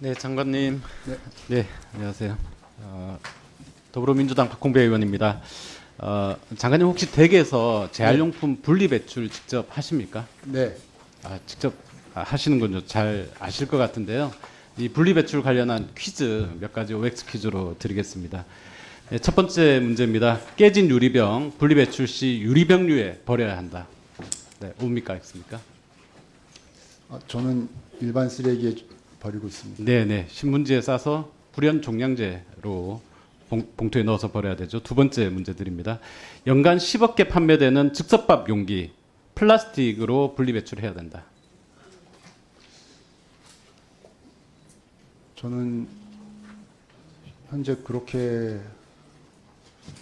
네, 장관님. 네. 네, 안녕하세요. 더불어민주당 박홍배 의원입니다. 장관님 혹시 댁에서 재활용품 분리 배출 직접 하십니까? 네. 직접 하시는 건요. 잘 아실 것 같은데요. 이 분리 배출 관련한 퀴즈 몇 가지 OX 퀴즈로 드리겠습니다. 네, 첫 번째 문제입니다. 깨진 유리병 분리 배출 시 유리병류에 버려야 한다. 네, 옵니까, 있습니까? 저는 일반 쓰레기에 버리고 있습니다. 네네. 신문지에 싸서 불연 종량제로 봉투에 넣어서 버려야 되죠. 두 번째 문제 드립니다. 연간 10억 개 판매되는 즉석밥 용기 플라스틱으로 분리 배출해야 된다. 저는 현재 그렇게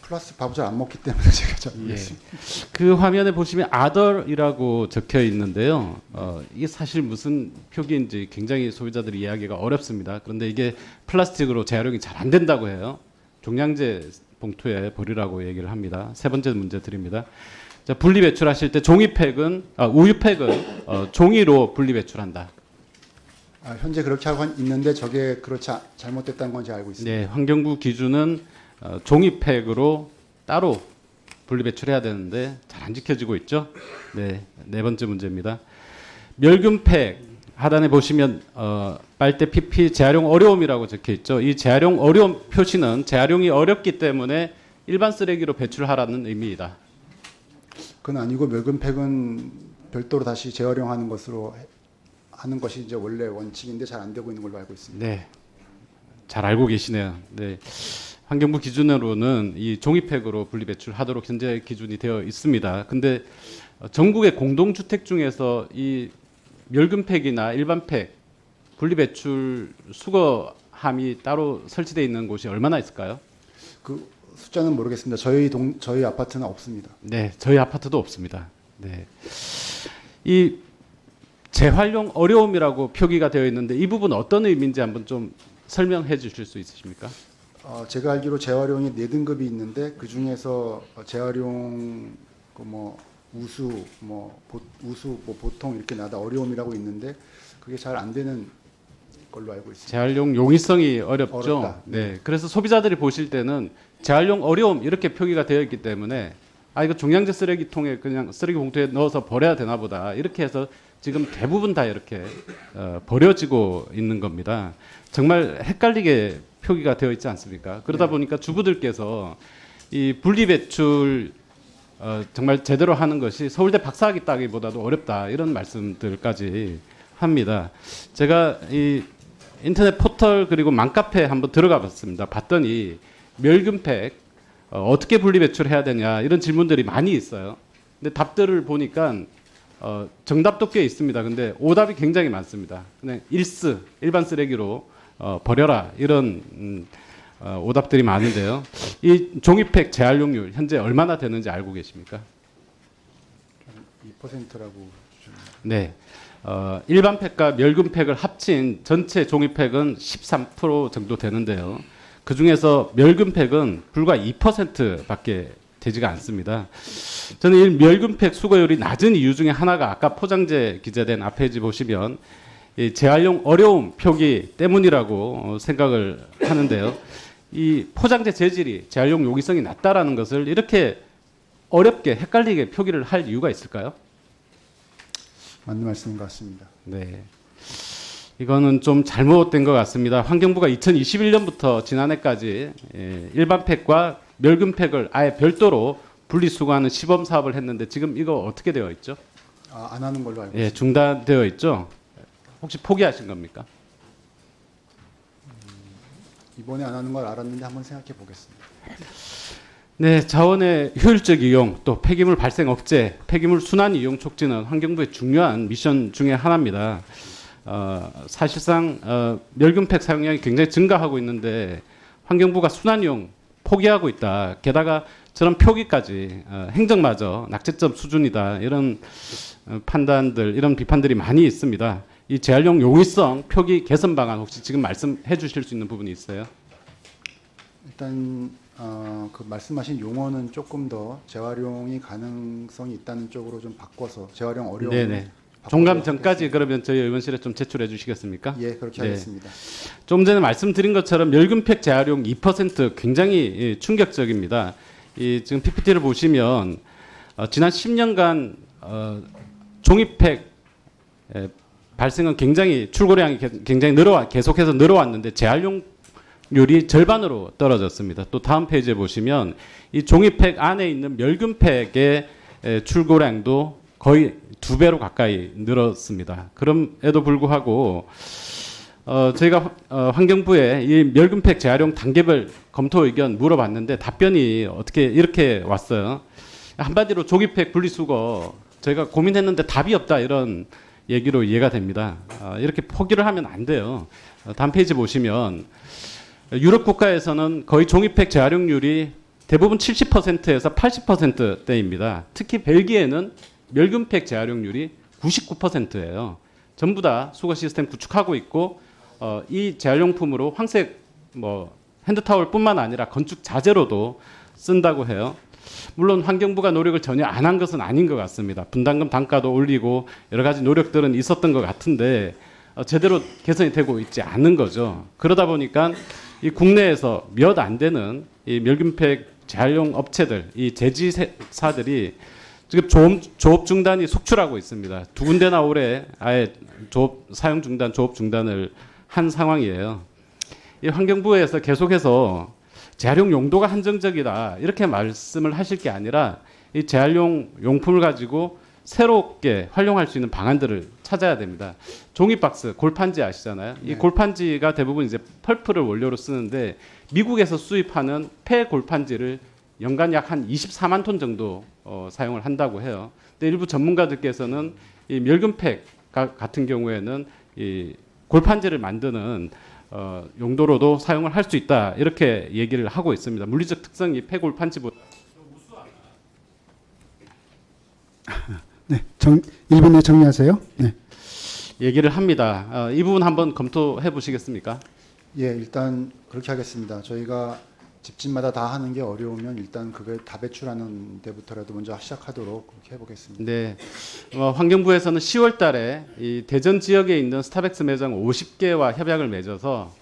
플라스틱 밥을 잘 안 먹기 때문에 제가 잘 모르겠습니다. 그 화면에 보시면 아더이라고 적혀 있는데요. 이게 사실 무슨 표기인지 굉장히 소비자들이 이해하기가 어렵습니다. 그런데 이게 플라스틱으로 재활용이 잘 안 된다고 해요. 종량제 봉투에 버리라고 얘기를 합니다. 세 번째 문제 드립니다. 자, 분리 배출하실 때 종이팩은 우유팩은 종이로 분리 배출한다. 현재 그렇게 하고 있는데 저게 그렇지 잘못됐다는 건 제가 알고 있습니다. 네, 환경부 기준은 종이팩으로 따로 분리 배출해야 되는데 잘 안 지켜지고 있죠. 네, 네 번째 문제입니다. 멸균팩 하단에 보시면 빨대 PP 재활용 어려움이라고 적혀 있죠. 이 재활용 어려움 표시는 재활용이 어렵기 때문에 일반 쓰레기로 배출하라는 의미이다. 그건 아니고 멸균팩은 별도로 다시 재활용하는 것으로 하는 것이 이제 원래 원칙인데 잘 안 되고 있는 걸로 알고 있습니다. 네, 잘 알고 계시네요. 네. 환경부 기준으로는 이 종이팩으로 분리 배출하도록 현재 기준이 되어 있습니다. 근데 전국의 공동주택 중에서 이 멸균팩이나 일반팩 분리 배출 수거함이 따로 설치되어 있는 곳이 얼마나 있을까요? 그 숫자는 모르겠습니다. 저희 아파트는 없습니다. 네, 저희 아파트도 없습니다. 네. 이 재활용 어려움이라고 표기가 되어 있는데 이 부분 어떤 의미인지 한번 좀 설명해 주실 수 있으십니까? 제가 알기로 재활용이 4등급이 있는데 그 중에서 재활용 우수 보통 이렇게 나다 어려움이라고 있는데 그게 잘 안 되는 걸로 알고 있습니다. 재활용 용이성이 어렵죠. 어렵다. 네. 그래서 소비자들이 보실 때는 재활용 어려움 이렇게 표기가 되어 있기 때문에 이거 종량제 쓰레기통에 그냥 쓰레기 봉투에 넣어서 버려야 되나 보다. 이렇게 해서 지금 대부분 다 이렇게 버려지고 있는 겁니다. 정말 헷갈리게 표기가 되어 있지 않습니까? 그러다 네. 보니까 주부들께서 이 분리 배출 정말 제대로 하는 것이 서울대 박사학위 따기보다도 어렵다 이런 말씀들까지 합니다. 제가 이 인터넷 포털 그리고 맘카페 한번 들어가 봤습니다. 봤더니 멸균팩 어떻게 분리 배출해야 되냐 이런 질문들이 많이 있어요. 근데 답들을 보니까 정답도 꽤 있습니다. 근데 오답이 굉장히 많습니다. 그냥 일반 쓰레기로 버려라 이런 오답들이 많은데요. 이 종이팩 재활용률 현재 얼마나 되는지 알고 계십니까? 2%라고 네. 일반 팩과 멸균팩을 합친 전체 종이팩은 13% 정도 되는데요. 그 중에서 멸균팩은 불과 2%밖에 되지가 않습니다. 저는 이 멸균팩 수거율이 낮은 이유 중에 하나가 아까 포장재 기재된 앞 페이지 보시면 이 재활용 어려움 표기 때문이라고 생각을 하는데요. 이 포장재 재질이 재활용 용이성이 낮다라는 것을 이렇게 어렵게 헷갈리게 표기를 할 이유가 있을까요? 맞는 말씀인 것 같습니다. 네. 이거는 좀 잘못된 것 같습니다. 환경부가 2021년부터 지난해까지 일반 팩과 멸균팩을 아예 별도로 분리수거하는 시범 사업을 했는데 지금 이거 어떻게 되어 있죠? 안 하는 걸로 알고 예, 있습니다. 중단되어 있죠. 혹시 포기하신 겁니까? 이번에 안 하는 걸 알았는데 한번 생각해 보겠습니다. 네, 자원의 효율적 이용, 또 폐기물 발생 억제, 폐기물 순환 이용 촉진은 환경부의 중요한 미션 중에 하나입니다. 사실상 멸균팩 사용량이 굉장히 증가하고 있는데 환경부가 순환 이용 포기하고 있다. 게다가 저런 표기까지 행정마저 낙제점 수준이다. 이런 판단들, 이런 비판들이 많이 있습니다. 이 재활용 용이성 표기 개선 방안 혹시 지금 말씀해 주실 수 있는 부분이 있어요? 일단 그 말씀하신 용어는 조금 더 재활용이 가능성이 있다는 쪽으로 좀 바꿔서 재활용 어려움 네네. 종감 전까지 그러면 저희 의원실에 좀 제출해 주시겠습니까? 예, 그렇게 네. 하겠습니다. 좀 전에 말씀드린 것처럼 멸균팩 재활용 2% 굉장히 충격적입니다. 이 지금 PPT를 보시면 지난 10년간 종이팩 발생은 굉장히 출고량이 굉장히 계속해서 늘어왔는데 재활용률이 절반으로 떨어졌습니다. 또 다음 페이지에 보시면 이 종이팩 안에 있는 멸균팩의 출고량도 거의 2배로 가까이 늘었습니다. 그럼에도 불구하고 저희가 환경부에 이 멸균팩 재활용 단계별 검토 의견 물어봤는데 답변이 어떻게 이렇게 왔어요. 한마디로 종이팩 분리수거 저희가 고민했는데 답이 없다 이런 얘기로 이해가 됩니다. 이렇게 포기를 하면 안 돼요. 다음 페이지 보시면 유럽 국가에서는 거의 종이팩 재활용률이 대부분 70%에서 80%대입니다. 특히 벨기에는 멸균팩 재활용률이 99%예요. 전부 다 수거 시스템 구축하고 있고 이 재활용품으로 황색 핸드타올뿐만 아니라 건축 자재로도 쓴다고 해요. 물론 환경부가 노력을 전혀 안 한 것은 아닌 것 같습니다. 분담금 단가도 올리고 여러 가지 노력들은 있었던 것 같은데 제대로 개선이 되고 있지 않은 거죠. 그러다 보니까 이 국내에서 몇 안 되는 이 멸균팩 재활용 업체들, 이 제지사들이 지금 조업 중단이 속출하고 있습니다. 2군데나 올해 아예 사용 중단, 조업 중단을 한 상황이에요. 이 환경부에서 계속해서 재활용 용도가 한정적이다 이렇게 말씀을 하실 게 아니라 이 재활용 용품을 가지고 새롭게 활용할 수 있는 방안들을 찾아야 됩니다. 종이박스, 골판지 아시잖아요. 이 골판지가 대부분 이제 펄프를 원료로 쓰는데 미국에서 수입하는 폐 골판지를 연간 약 한 24만 톤 정도 사용을 한다고 해요. 근데 일부 전문가들께서는 이 멸균팩 같은 경우에는 이 골판지를 만드는 용도로도 사용을 할 수 있다 이렇게 얘기를 하고 있습니다. 물리적 특성이 폐골판지보다 네, 1분 내에 정리하세요. 네. 얘기를 합니다. 이 부분 한번 검토해 보시겠습니까? 예, 일단 그렇게 하겠습니다. 저희가 집집마다 다 하는 게 어려우면 일단 그걸 다 배출하는 데부터라도 먼저 시작하도록 그렇게 해보겠습니다. 네. 환경부에서는 10월 달에 이 대전 지역에 있는 스타벅스 매장 50개와 협약을 맺어서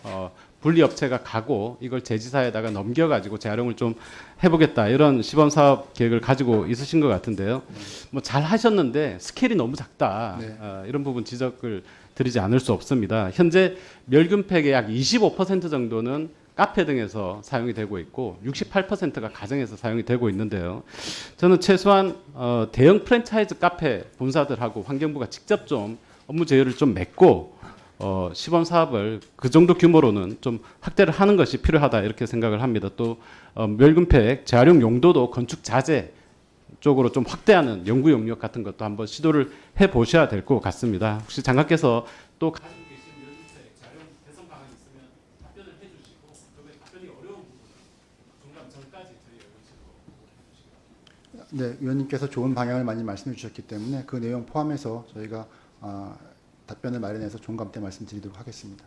분리업체가 가고 이걸 제지사에다가 넘겨가지고 재활용을 좀 해보겠다 이런 시범사업 계획을 가지고 있으신 것 같은데요. 뭐 잘 하셨는데 스케일이 너무 작다. 네. 이런 부분 지적을 드리지 않을 수 없습니다. 현재 멸균팩의 약 25% 정도는 카페 등에서 사용이 되고 있고 68%가 가정에서 사용이 되고 있는데요. 저는 최소한 대형 프랜차이즈 카페 본사들하고 환경부가 직접 좀 업무 제휴를 좀 맺고 시범 사업을 그 정도 규모로는 좀 확대를 하는 것이 필요하다 이렇게 생각을 합니다. 또 멸균팩 재활용 용도도 건축 자재 쪽으로 좀 확대하는 연구 용역 같은 것도 한번 시도를 해 보셔야 될 것 같습니다. 혹시 장관께서 또 가지고 계신 멸균팩 재활용 개선 방안이 있으면 답변을 해주시고 그러면 답변이 어려운 부분은 종감 전까지 저희 의원실로 네, 의원님께서 좋은 방향을 많이 말씀해 주셨기 때문에 그 내용 포함해서 저희가 답변을 마련해서 종감 때 말씀드리도록 하겠습니다.